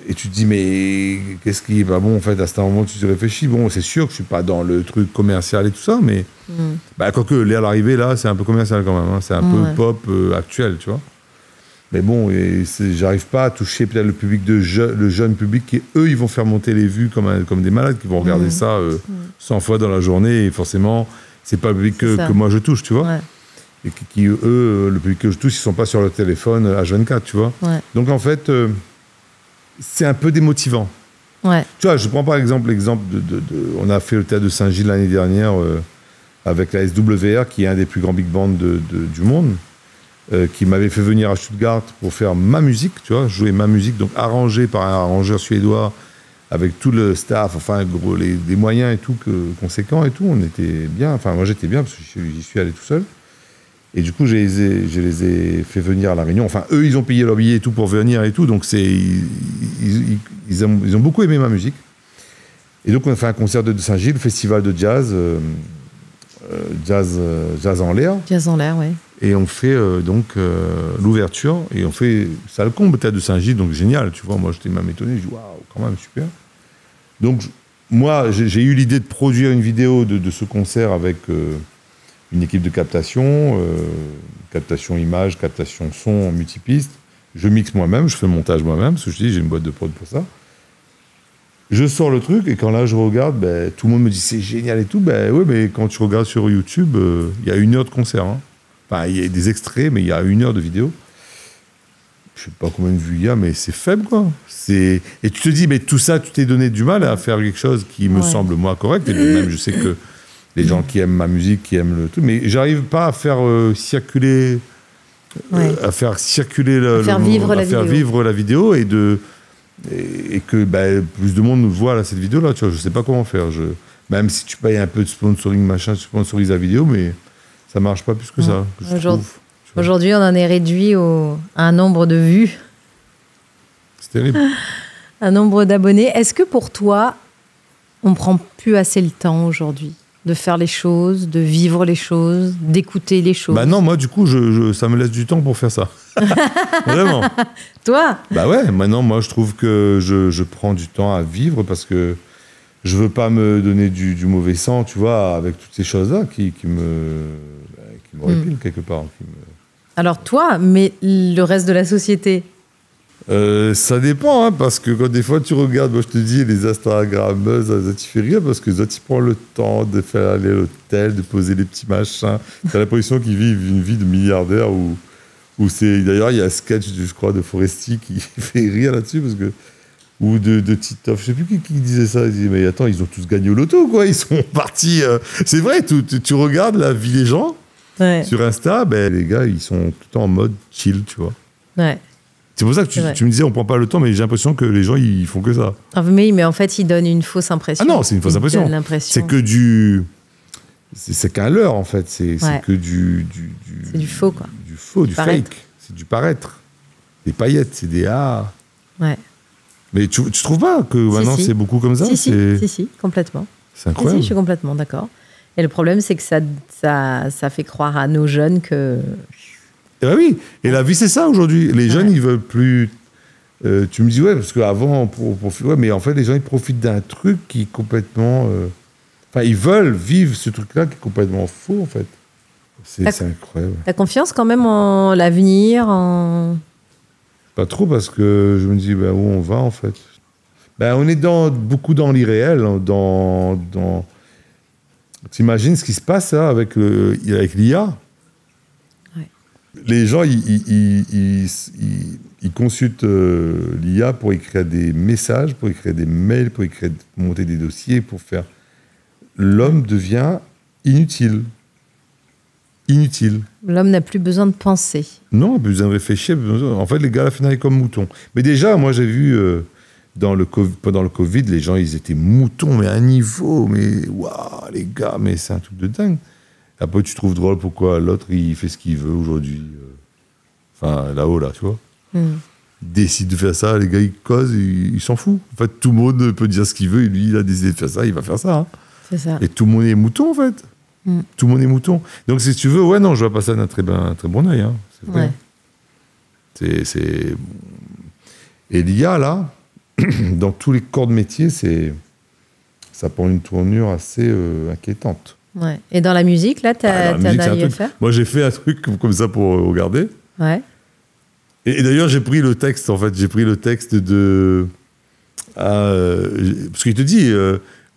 et tu te dis, mais qu'est-ce qui est pas bon, en fait, à ce moment, tu te réfléchis. Bon, c'est sûr que je suis pas dans le truc commercial et tout ça, mais quoique, à l'arrivée, là, c'est un peu commercial quand même, hein, c'est un peu pop actuel, tu vois. Mais bon, j'arrive pas à toucher peut-être le public le jeune public qui, eux, ils vont faire monter les vues comme des malades, qui vont regarder ça 100 fois dans la journée, et forcément... C'est pas le public que moi je touche, tu vois. Ouais. Et qui, eux, le public que je touche, ils sont pas sur le téléphone H24, tu vois. Ouais. Donc en fait, c'est un peu démotivant. Ouais. Tu vois, je prends par exemple l'exemple on a fait le théâtre de Saint-Gilles l'année dernière avec la SWR, qui est un des plus grands big bands du monde, qui m'avait fait venir à Stuttgart pour faire ma musique, tu vois, jouer ma musique, donc arrangée par un arrangeur suédois, avec tout le staff, enfin, gros, des moyens et tout conséquents et tout. On était bien, enfin, moi j'étais bien parce que j'y suis allé tout seul. Et du coup, je les ai fait venir à La Réunion. Enfin, eux, ils ont payé leur billet et tout pour venir et tout. Donc, ils ont beaucoup aimé ma musique. Et donc, on a fait un concert de Saint-Gilles, festival de jazz, jazz en l'air. Jazz en l'air, oui. Et on fait l'ouverture. Et on fait salle comble, théâtre de Saint-Gilles. Donc, génial, tu vois. Moi, j'étais même étonné. Je dis, waouh, quand même, super. Donc, moi, j'ai eu l'idée de produire une vidéo de ce concert avec... une équipe de captation, captation image, captation son, multipiste. Je mixe moi-même, je fais le montage moi-même, parce que je dis, j'ai une boîte de prod pour ça. Je sors le truc, et quand là, je regarde, tout le monde me dit, c'est génial et tout. Oui, mais quand tu regardes sur YouTube, il y a 1 heure de concert. Hein. Enfin, il y a des extraits, mais il y a 1 heure de vidéo. Je sais pas combien de vues il y a, mais c'est faible, quoi. Et tu te dis, mais tout ça, tu t'es donné du mal à faire quelque chose qui me semble, moi, correct. Et même, je sais que les gens qui aiment ma musique, qui aiment le tout, mais j'arrive pas à faire circuler, à faire vivre la vidéo et que plus de monde voit cette vidéo-là. Tu vois, je sais pas comment faire. Même si tu payes un peu de sponsoring, machin, tu sponsorises la vidéo, mais ça marche pas plus que ça. Aujourd'hui, on en est réduit à un nombre de vues. C'est terrible. Un nombre d'abonnés. Est-ce que pour toi, on prend plus assez le temps aujourd'hui de faire les choses, de vivre les choses, d'écouter les choses? Non, moi, du coup, ça me laisse du temps pour faire ça. Vraiment. Toi? Ouais, maintenant, moi, je trouve que je prends du temps à vivre parce que je veux pas me donner du mauvais sang, tu vois, avec toutes ces choses-là qui me répilent quelque part. Alors toi, mais le reste de la société? Ça dépend, hein, parce que quand des fois tu regardes, moi je te dis, les Instagrammeuses, ça t'y fait rire parce que ça t'y prend le temps de faire aller à l'hôtel, de poser les petits machins. T'as l'impression qu'ils vivent une vie de milliardaire où c'est. D'ailleurs, il y a un sketch, je crois, de Foresti qui fait rire là-dessus parce que. Ou de Titoff, je sais plus qui disait ça. Il dit, mais attends, ils ont tous gagné au loto, quoi. Ils sont partis. C'est vrai, tu regardes la vie des gens sur Insta, les gars, ils sont tout le temps en mode chill, tu vois. Ouais. C'est pour ça que tu me disais, on prend pas le temps, mais j'ai l'impression que les gens, ils font que ça. Mais en fait, ils donnent une fausse impression. Ah non, c'est une fausse impression. C'est que c'est qu'un leurre, en fait. C'est que c'est du faux, quoi. Du faux, du fake. C'est du paraître. Des paillettes, c'est des Ouais. Mais tu trouves pas que maintenant, c'est beaucoup comme ça? Si, complètement. C'est incroyable. Si, je suis complètement d'accord. Et le problème, c'est que ça fait croire à nos jeunes que... Eh oui, et la vie, c'est ça aujourd'hui. Les jeunes, ils veulent plus... tu me dis, parce qu'avant, mais en fait, les gens, ils profitent d'un truc qui est complètement... Enfin, ils veulent vivre ce truc-là qui est complètement faux, en fait. C'est incroyable. T'as confiance quand même en l'avenir, Pas trop, parce que je me dis, où on va, en fait. On est beaucoup dans l'irréel, T'imagines ce qui se passe là, avec l'IA? Les gens, ils consultent l'IA pour écrire des messages, pour écrire des mails, pour monter des dossiers, pour faire... L'homme devient inutile. Inutile. L'homme n'a plus besoin de penser. Non, besoin de réfléchir. En fait, les gars, à la fin, ils sont comme moutons. Mais déjà, moi, j'ai vu, pendant le Covid, les gens, ils étaient moutons, mais à un niveau. Mais waouh, les gars, mais c'est un truc de dingue. Après, tu trouves drôle pourquoi l'autre, il fait ce qu'il veut aujourd'hui. Enfin, là-haut, là, tu vois. Il décide de faire ça, les gars, ils causent, il s'en fout. En fait, tout le monde peut dire ce qu'il veut, et lui, il a décidé de faire ça, il va faire ça. Hein. C'est ça. Et tout le monde est mouton, en fait. Tout le monde est mouton. Donc, si tu veux, je vois pas ça d'un très bon œil. Hein. C'est vrai. Ouais. Et l'IA, là, dans tous les corps de métier, ça prend une tournure assez inquiétante. Ouais. Et dans la musique, là, t'as arrivé à faire? Moi, j'ai fait un truc comme ça pour regarder. Ouais. Et d'ailleurs, j'ai pris le texte, en fait. J'ai pris le texte de... parce qu'il te dit,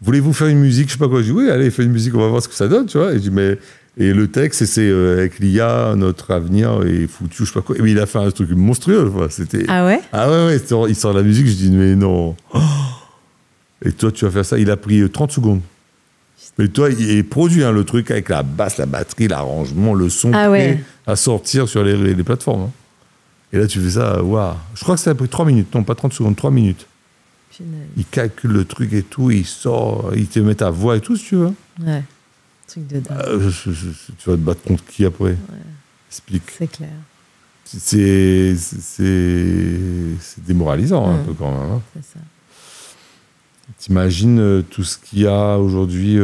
voulez-vous faire une musique? Je sais pas quoi. Je dis, oui, allez, fais une musique, on va voir ce que ça donne, tu vois. Et je dis, et le texte, c'est avec l'IA, notre avenir est foutu, je sais pas quoi. Mais il a fait un truc monstrueux. C'était... Ah ouais? Ah ouais, il sort la musique, je dis, mais non. Et toi, tu vas faire ça. Il a pris 30 secondes. Mais toi, il est produit, hein, le truc avec la basse, la batterie, l'arrangement, le son prêt à sortir sur les plateformes. Hein. Et là, tu fais ça, waouh. Je crois que ça a pris 3 minutes. Non, pas 30 secondes, 3 minutes. Il calcule le truc et tout, il sort, il te met ta voix et tout, si tu veux. Ouais, truc de dingue. Tu vas te battre contre qui après? Ouais. Explique. C'est clair. C'est démoralisant un peu quand même. Hein. C'est ça. T'imagines tout ce qu'il y a aujourd'hui,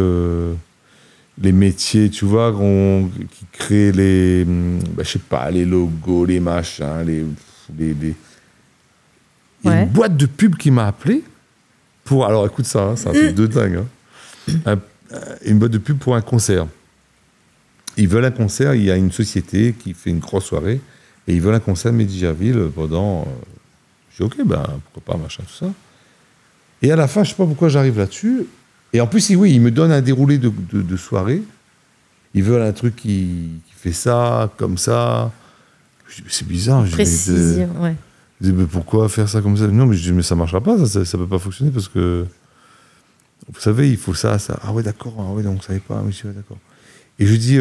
les métiers, tu vois, qui créent les, je sais pas, les logos, les machins, Il y a une boîte de pub qui m'a appelé pour... Alors écoute ça, hein, c'est un truc de dingue. Hein. Une boîte de pub pour un concert. Ils veulent un concert, il y a une société qui fait une grosse soirée, et ils veulent un concert à Medi-Gerville pendant... Je dis ok, ben pourquoi pas, machin, tout ça. Et à la fin, je sais pas pourquoi j'arrive là-dessus. Et en plus, oui, ils me donnent un déroulé de soirée. Ils veulent un truc qui fait ça, comme ça. Je dis, mais c'est bizarre. Précision, ouais. Je dis, mais pourquoi faire ça comme ça? Non, mais je dis, mais ça marchera pas, ça peut pas fonctionner parce que, vous savez, il faut ça. Ah ouais, d'accord, ah ouais, donc vous savez pas, mais je dis, ouais, d'accord. Et je dis,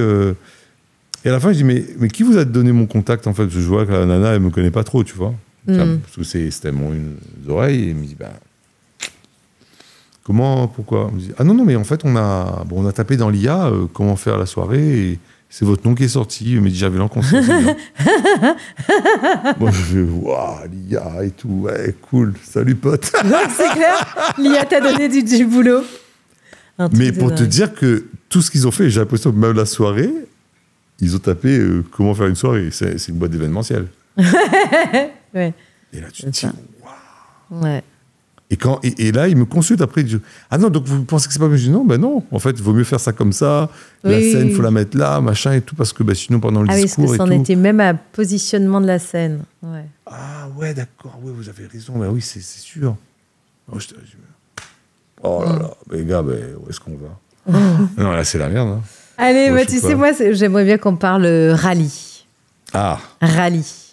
et à la fin, je dis, mais qui vous a donné mon contact, en fait? Je vois que la nana, elle me connaît pas trop, tu vois. Parce que c'était mon oreille, et elle me dit, ben, comment, pourquoi? Elle me dit, ah non, mais en fait, on a tapé dans l'IA comment faire la soirée, et c'est votre nom qui est sorti, mais j'avais l'encontre. Moi, je fais, waouh, l'IA et tout, ouais, cool, salut pote. Non, c'est clair, l'IA t'a donné du boulot. Mais pour te dire que tout ce qu'ils ont fait, j'ai l'impression que même la soirée, ils ont tapé comment faire une soirée. C'est une boîte d'événementiel. Ouais. Et là, tu te dis, waouh. Ouais. Et là, il me consulte après. Ah non, donc vous pensez que c'est pas mieux? Je dis non, ben non. En fait, il vaut mieux faire ça comme ça. La scène, il faut la mettre là, machin et tout, parce que sinon, pendant le discours. Ah oui, parce que c'en était même à positionnement de la scène. Ouais. Ah ouais, d'accord, oui, vous avez raison. Ben oui, c'est sûr. Oh là là, les gars, où est-ce qu'on va? Non, là, c'est la merde. Hein. Allez, moi, tu sais, moi, j'aimerais bien qu'on parle rallye. Ah. Rallye.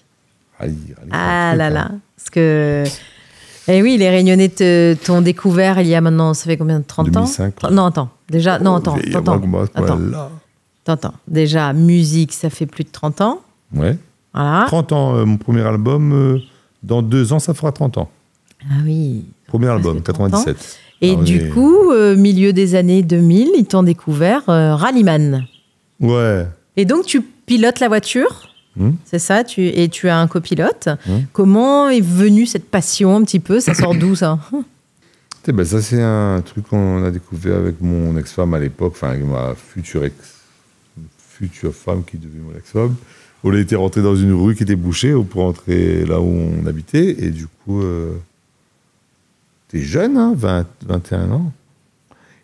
Ah là là. Parce que. Eh oui, les Réunionnais t'ont découvert il y a maintenant, ça fait combien de 30 2005, ans? Non, attends. Déjà, non, attends. Attends. Déjà, musique, ça fait plus de 30 ans. Ouais. Voilà. 30 ans, mon premier album, dans 2 ans, ça fera 30 ans. Ah oui. Premier album, 97. Et du coup, milieu des années 2000, ils t'ont découvert Rallyman. Ouais. Et donc, tu pilotes la voiture. C'est ça, et tu as un copilote. Comment est venue cette passion un petit peu? Ça sort d'où, ça? Ça, c'est un truc qu'on a découvert avec mon ex-femme à l'époque, enfin, avec ma future femme qui est devenue mon ex-femme. On était rentré dans une rue qui était bouchée pour entrer là où on habitait. Et du coup, t'es jeune, hein, 21 ans.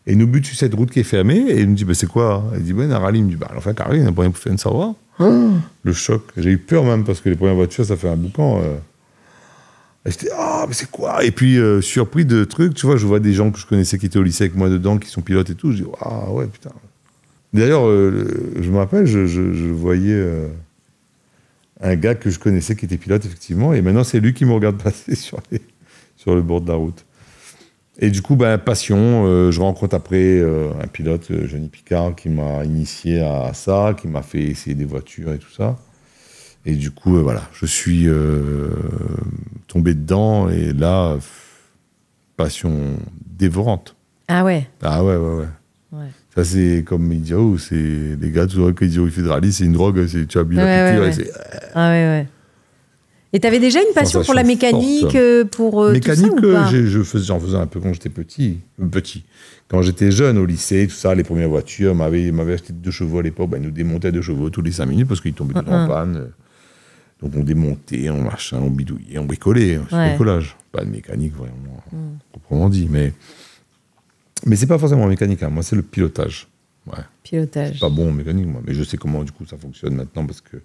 Et il nous bute sur cette route qui est fermée. Et il nous dit, c'est quoi? Il dit, un rallye. Il me dit, enfin, carré, il n'a pas rien pour faire une savoir. Le choc. J'ai eu peur même parce que les premières voitures, ça fait un boucan. Et j'étais, mais c'est quoi? Et puis, surpris de trucs, tu vois, je vois des gens que je connaissais qui étaient au lycée avec moi dedans, qui sont pilotes et tout. Je dis, ouais, putain. D'ailleurs, je me rappelle, je voyais un gars que je connaissais qui était pilote, effectivement. Et maintenant, c'est lui qui me regarde passer sur le bord de la route. Et du coup, passion, je rencontre après un pilote, Johnny Picard, qui m'a initié à ça, qui m'a fait essayer des voitures et tout ça. Et du coup, voilà, je suis tombé dedans, et là, passion dévorante. Ah ouais? Ah ouais. Ça, c'est comme il dit, c'est les gars, tout le monde qui dit, il fait de rallye, c'est une drogue, tu as bu la piqûre, et c'est... Ah ouais. Et tu avais déjà une passion pour la mécanique, pour mécanique, tout ça, ou pas? j'en faisais un peu quand j'étais petit. Quand j'étais jeune, au lycée, tout ça, les premières voitures, m'avait acheté 2 chevaux à l'époque. Ils nous démontaient 2 chevaux tous les 5 minutes parce qu'ils tombaient en panne. Donc on démontait, on bidouillait, on bricolait. C'est bricolage. Pas de mécanique, vraiment, proprement dit. Mais c'est pas forcément mécanique. Hein. Moi, c'est le pilotage. Ouais. Pilotage. Je suis pas bon en mécanique, moi. Mais je sais comment, du coup, ça fonctionne maintenant parce que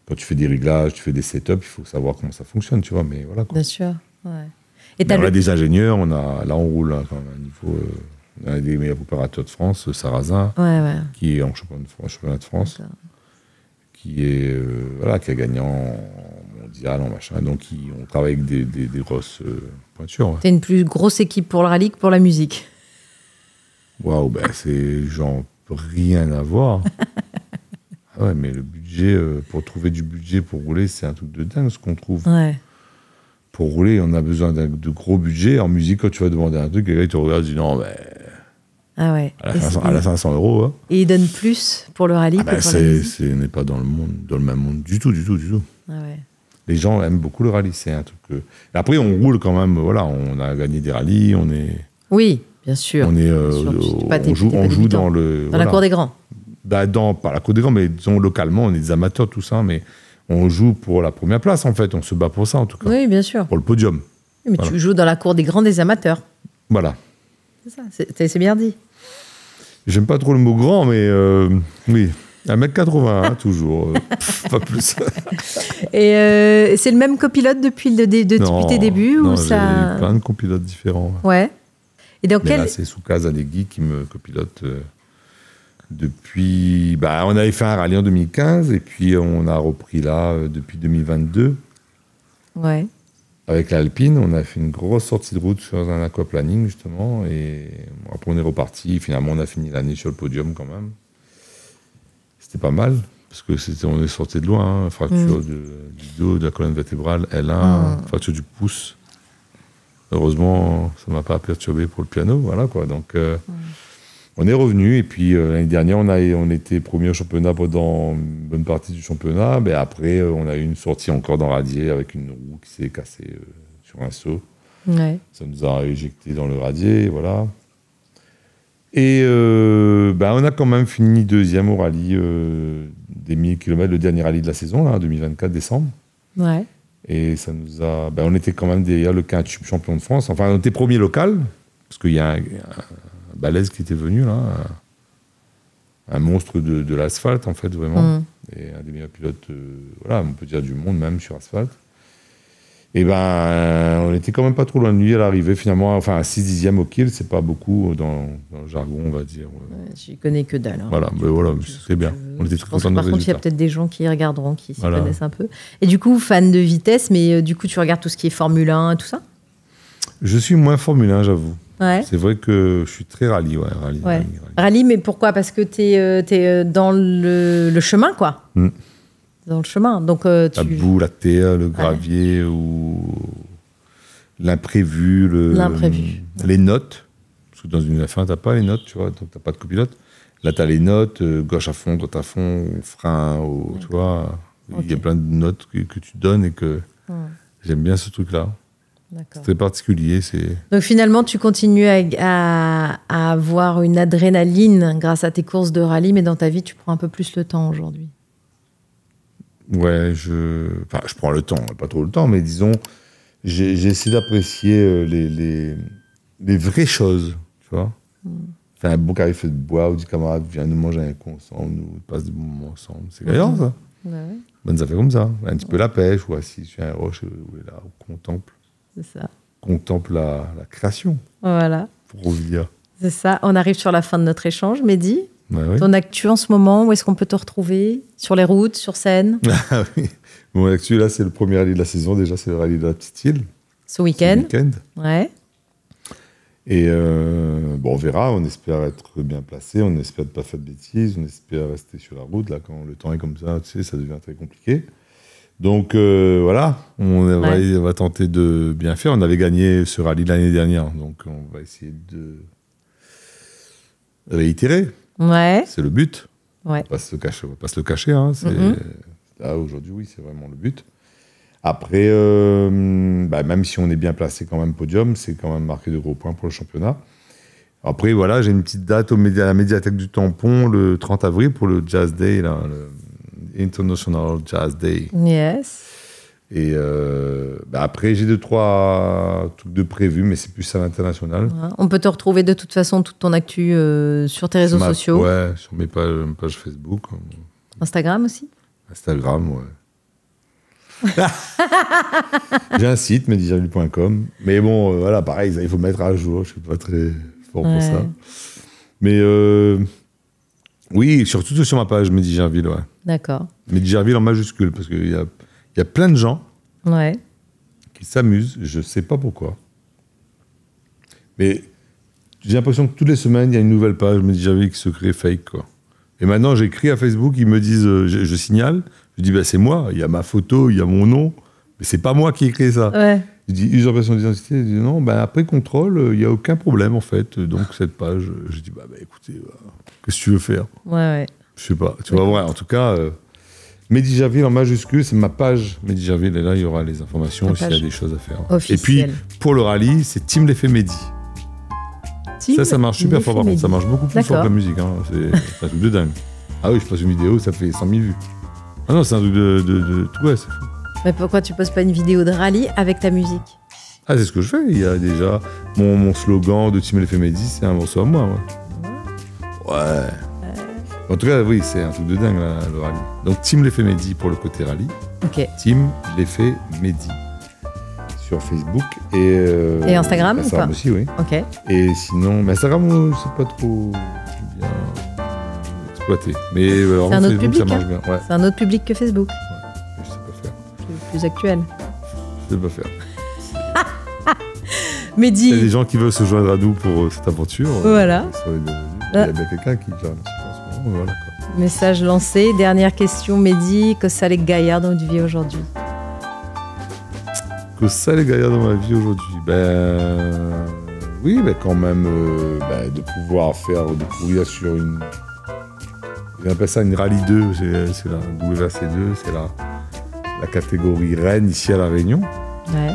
quand tu fais des réglages, tu fais des setups, il faut savoir comment ça fonctionne, tu vois. Mais voilà, quoi. Bien sûr, ouais. Et on a des ingénieurs, là on roule quand même à un niveau... on a des meilleurs opérateurs de France, Sarrazin, qui est en championnat de France, qui a gagné en mondial, en machin. Donc, on travaille avec des grosses pointures. Ouais. T'as une plus grosse équipe pour le rallye que pour la musique. Waouh, ben c'est genre rien à voir. Ah ouais, mais le budget, pour trouver du budget pour rouler, c'est un truc de dingue ce qu'on trouve. Ouais. Pour rouler, on a besoin de gros budget. En musique, quand tu vas demander un truc, les gars, ils te regardent et disent non, mais. Ah ouais. À la 500 €. Hein. Et ils donnent plus pour le rallye que pour la musique. On n'est pas dans le même monde du tout. Ah ouais. Les gens aiment beaucoup le rallye, c'est un truc que... Après, on roule quand même, voilà, on a gagné des rallyes, on est... Oui, bien sûr. On est, on joue dans le... Dans la cour des grands. Pas la cour des grands, mais disons localement, on est des amateurs, tout ça, mais on joue pour la première place, en fait, on se bat pour ça, en tout cas. Oui, bien sûr. Pour le podium. Oui, mais tu joues dans la cour des grands des amateurs. Voilà. C'est ça, c'est bien dit. J'aime pas trop le mot grand, mais oui, 1m80, hein, toujours, pas plus. Et c'est le même copilote depuis tes débuts non, ou ça... j'ai plein de copilotes différents. Ouais. Et donc là, c'est Soukaz Adegui qui me copilote depuis... on avait fait un rallye en 2015, et puis on a repris là depuis 2022. Ouais. Avec l'Alpine, on a fait une grosse sortie de route sur un aquaplaning, justement, et après on est reparti. Finalement, on a fini l'année sur le podium quand même. C'était pas mal, parce que on est sorti de loin, hein, fracture du dos, de la colonne vertébrale, L1, fracture du pouce. Heureusement, ça ne m'a pas perturbé pour le piano, voilà quoi. Donc, on est revenu, et puis l'année dernière, on était premier au championnat pendant une bonne partie du championnat, mais après, on a eu une sortie encore dans Radier avec une roue qui s'est cassée sur un saut. Ouais. Ça nous a éjecté dans le Radier, voilà. Et on a quand même fini deuxième au rallye des 1000 km, le dernier rallye de la saison, là, en 2024, décembre. Ouais. Et ça nous a... on était quand même derrière le quinttuple champion de France. Enfin, on était premier local, parce qu'il y a un balèze qui était venu, là, un monstre de l'asphalte, en fait, vraiment. Et un des meilleurs pilotes, on peut dire du monde, même, sur asphalte. Et on était quand même pas trop loin de lui à l'arrivée, finalement. Enfin, un 6/10 au kill, c'est pas beaucoup dans le jargon, on va dire. Ouais, j'y connais que dalle. Hein. Voilà, c'est bien. On était très contents de nos résultats. Par contre, il y a peut-être des gens qui regarderont, qui s'y connaissent un peu. Et du coup, fan de vitesse, mais du coup, tu regardes tout ce qui est Formule 1 et tout ça ? Je suis moins Formule 1, j'avoue. Ouais. C'est vrai que je suis très rallye, rallye. Rallye, mais pourquoi ? Parce que t'es dans le chemin, quoi. Dans le chemin. Donc, la boue, la terre, le gravier ou l'imprévu. Les notes. Parce que dans une F1, t'as pas les notes, tu vois, donc t'as pas de copilote. Là, t'as les notes, gauche à fond, droite à fond, frein, tu vois. Il y a plein de notes que tu donnes et que j'aime bien ce truc-là. D'accord. C'est très particulier. Donc finalement, tu continues à avoir une adrénaline grâce à tes courses de rallye, mais dans ta vie, tu prends un peu plus le temps aujourd'hui. Ouais, je prends le temps, pas trop le temps, mais disons, j'ai essayé d'apprécier les vraies choses, tu vois. Faire un beau café de bois ou du camarade, viens nous manger un coup ensemble, nous passe des bons moments ensemble. C'est gagnant, ça. Ouais. Bonnes affaires comme ça. Un petit peu la pêche, ou assis sur un roche, ou là, on contemple. C'est ça. Contemple la création. Voilà. Pour revenir. C'est ça. On arrive sur la fin de notre échange, Mehdi. Ouais, Ton actu en ce moment, où est-ce qu'on peut te retrouver ? Sur les routes, sur scène ? Ah oui. Mon actu, là, c'est le premier rallye de la saison. Déjà, c'est le rallye de la petite île. Ce week-end. Ouais. Et on verra. On espère être bien placé. On espère ne pas faire de bêtises. On espère rester sur la route. Là, quand le temps est comme ça, tu sais, ça devient très compliqué. Donc, voilà. On va tenter de bien faire. On avait gagné ce rallye l'année dernière. Donc, on va essayer de réitérer. Ouais. C'est le but. Ouais. On va pas se le cacher. Hein. Là, aujourd'hui, oui, c'est vraiment le but. Après, même si on est bien placé quand même podium, c'est quand même marqué de gros points pour le championnat. Après, voilà, j'ai une petite date à la médiathèque du Tampon le 30 avril pour le Jazz Day, là, le International Jazz Day. Yes. Et après, j'ai 2-3 trucs de prévus, mais c'est plus à l'international. Ouais. On peut te retrouver de toute façon, toute ton actu sur tes réseaux sociaux. Ouais, sur mes pages Facebook. Instagram aussi. Instagram, ouais. J'ai un site, mehdijanville.com. Mais bon, voilà, pareil, il faut mettre à jour. Je ne suis pas très fort pour ça. Mais oui, surtout sur ma page Mehdi Janville, ouais. D'accord. Mehdi Janville en majuscule, parce qu'il y a plein de gens Ouais. qui s'amusent, je sais pas pourquoi. Mais j'ai l'impression que toutes les semaines, il y a une nouvelle page, Mehdi qui se crée fake, quoi. Et maintenant, j'écris à Facebook, ils me disent, je signale, je dis, bah, c'est moi, il y a ma photo, il y a mon nom, mais c'est pas moi qui ai créé ça. Ouais. Je dis, usurpation d'identité, ils disent, non, bah, après contrôle, il n'y a aucun problème, en fait. Donc, cette page, je dis, bah, écoutez, qu'est-ce que tu veux faire? Ouais. Je sais pas, tu vas voir, en tout cas... Mehdi Javil en majuscule, c'est ma page Mehdi Javil, et là, il y aura les informations s'il y a des choses à faire. Officielle. Et puis, pour le rallye, c'est Team l'effet Mehdi. Ça marche super fort, par contre. Ça marche beaucoup plus fort que la musique. Hein. C'est un truc de dingue. Ah oui, je passe une vidéo, ça fait 100 000 vues. Ah non, c'est un truc de... Ouais, c'est fou. Mais pourquoi tu poses pas une vidéo de rallye avec ta musique? Ah, c'est ce que je fais. Il y a déjà mon slogan de Team l'effet Mehdi, c'est un morceau à moi. Ouais. En tout cas, oui, c'est un truc de dingue, là, le rallye. Donc, Team l'effet Mehdi pour le côté rallye. Ok. Team l'effet Mehdi sur Facebook et Instagram ou pas? aussi, oui. Ok. Et sinon, mais Instagram, c'est pas trop bien exploité. Mais alors, c'est un autre Facebook, public, ça marche bien. Ouais. C'est un autre public que Facebook. Ouais, je sais pas faire. Plus actuel. Je sais pas faire. Mehdi. Il y a des gens qui veulent se joindre à nous pour cette aventure. Voilà. Il y a bien quelqu'un qui gère en ce moment. Voilà, quoi. Message lancé. Dernière question, Mehdi. Que ça les gaillards dans votre vie aujourd'hui? Que ça les gaillards dans ma vie aujourd'hui? Oui, quand même, de pouvoir faire découvrir sur une... J'appelle ça une Rallye 2, c'est la WRC2, c'est la catégorie Rennes ici à La Réunion. Ouais.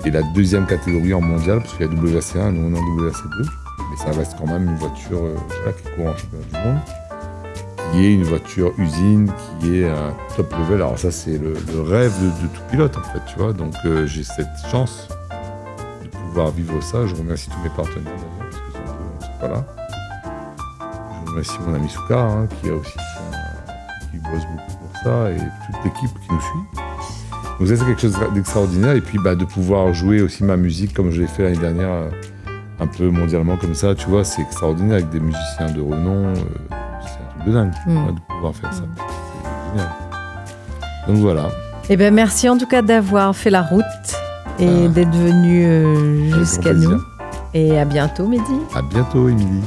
Et la deuxième catégorie en mondial, parce qu'il y a WRC1, nous on est en WRC2. Mais ça reste quand même une voiture qui court en championnat du monde, qui est une voiture usine, qui est un top level. Alors ça, c'est le rêve de tout pilote, en fait, tu vois. Donc j'ai cette chance de pouvoir vivre ça. Je remercie tous mes partenaires, d'ailleurs, parce que sans eux, on ne serait pas là. Je remercie mon ami Soukar, qui a aussi qui bosse beaucoup pour ça, et toute l'équipe qui nous suit. Donc ça, c'est quelque chose d'extraordinaire. Et puis de pouvoir jouer aussi ma musique, comme je l'ai fait l'année dernière, un peu mondialement comme ça, tu vois, c'est extraordinaire, avec des musiciens de renom. C'est un truc de dingue, de pouvoir faire ça. C'est génial. Donc voilà. Eh bien, merci en tout cas d'avoir fait la route et d'être venu jusqu'à nous. Et à bientôt, Mehdi. À bientôt, Émilie.